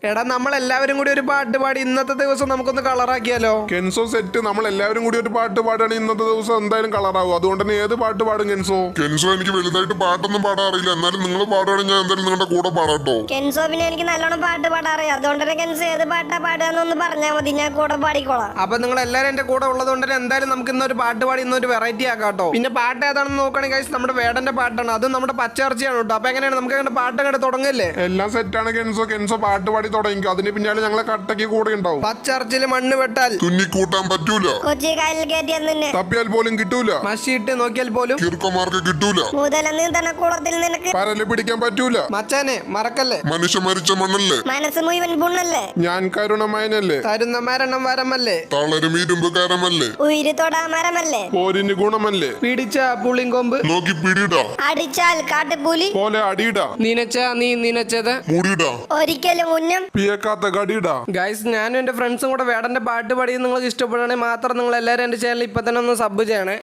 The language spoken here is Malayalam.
എടാ നമ്മൾ എല്ലാവരും കൂടി ഒരു പാട്ട് പാടി ഇന്നത്തെ ദിവസം നമുക്കൊന്ന് കളറാക്കിയാലോ? Kenzo set. നമ്മൾ എല്ലാവരും കൂടി ഒരു പാട്ട് പാടാണ് ഇന്നത്തെ ദിവസം എന്തായാലും കളറാവും. അതുകൊണ്ട് തന്നെ ഏത് പാട്ട് പാടും കെൻസോ? കെൻസോ എനിക്ക് വലുതായിട്ട് പാട്ടൊന്നും പാടാൻ അറിയില്ല. എന്നാലും നിങ്ങൾ പാടുകയാണെങ്കിൽ ഞാൻ എന്തായാലും നിങ്ങളുടെ കൂടെ പാടാട്ടോ. കെൻസോ പിന്നെ എനിക്ക് നല്ലോണം പാട്ട് പാടാൻ അറിയാം. അതുകൊണ്ട് തന്നെ കെൻസോ ഏത് പാട്ടാ പാടുകയെന്നൊന്ന് പറഞ്ഞാൽ മതി, ഞാൻ കൂടെ പാടിക്കോളാം. അപ്പൊ നിങ്ങൾ എല്ലാവരും എന്റെ കൂടെ ഉള്ളതുകൊണ്ട് തന്നെ എന്തായാലും നമുക്ക് ഇന്നൊരു പാട്ട് പാടി ഇന്നൊരു വെറൈറ്റി ആക്കാട്ടോ. പിന്നെ പാട്ട് ഏതാണെന്ന് നോക്കുകയാണെങ്കിൽ guys, നമ്മുടെ വേടന്റെ പാട്ടാണ്. അതും നമ്മുടെ പച്ചർച്ചയാണ് കേട്ടോ. അപ്പൊ എങ്ങനെയാണ് നമുക്ക് അങ്ങനെ പാട്ട് അങ്ങോട്ട് തുടങ്ങല്ലേ? എല്ലാം സെറ്റാണ് കെൻസോ. കെൻസോ പാട്ട് പാടി തുടങ്ങിക്കോ. അതിന് പിന്നാലെ ഞങ്ങളെ കട്ടയ്ക്ക് കൂടെ ഉണ്ടാവും. പച്ചർച്ചില് മണ്ണ് വെട്ടാൽ തുന്നിക്കൂട്ടാൻ പറ്റൂല. കൊച്ചി കായലിൽ കയറ്റിയാൽ നിന്നെ തപ്പിയാൽ പോലും കിട്ടൂല. മഷിയിട്ട് നോക്കിയാൽ പോലും കിറുക്കന്മാർക്ക് കിട്ടൂല. മുതല നീന്തണ കുളത്തിൽ നിനക്ക് പരല് പിടിക്കാൻ പറ്റൂല. മച്ചാനെ മറക്കല്ലേ, മനുഷ്യ മരിച്ച മണ്ണല്ലേ. മനസ്സ് മുഴുവൻ പുണ്ണല്ലേ. ഞാൻ കരുണമയനല്ലേ. തരുന്ന മരണം വരമല്ലേ. തളരും ഇരുമ്പുകാരമല്ലേ. ഉയിര് തൊടാ മരമല്ലേ. പോരിന് ഗുണമല്ലേ. പിടിച്ച പുളിങ്കൊമ്പ് നോക്കി പിടിയിടാ. അടിച്ചാൽ കാട്ടുപൂലി. പോലെ അടിയിടാ. നിനച്ച നീ നിനച്ചത് മൂടിയിടാ. ഒരിക്കലും ഉന്നം പിയക്കാത്ത കടിയിടാ. ഗൈസ്, ഞാനും എന്റെ ഫ്രണ്ട്സും കൂടെ വേടന്റെ പാട്ട് പാടി നിങ്ങൾക്ക് ഇഷ്ടപ്പെടുകയാണെങ്കിൽ മാത്രം നിങ്ങൾ എല്ലാവരും എന്റെ ചാനൽ ഇപ്പൊ തന്നെ ഒന്ന് സബ് ചെയ്യണേ.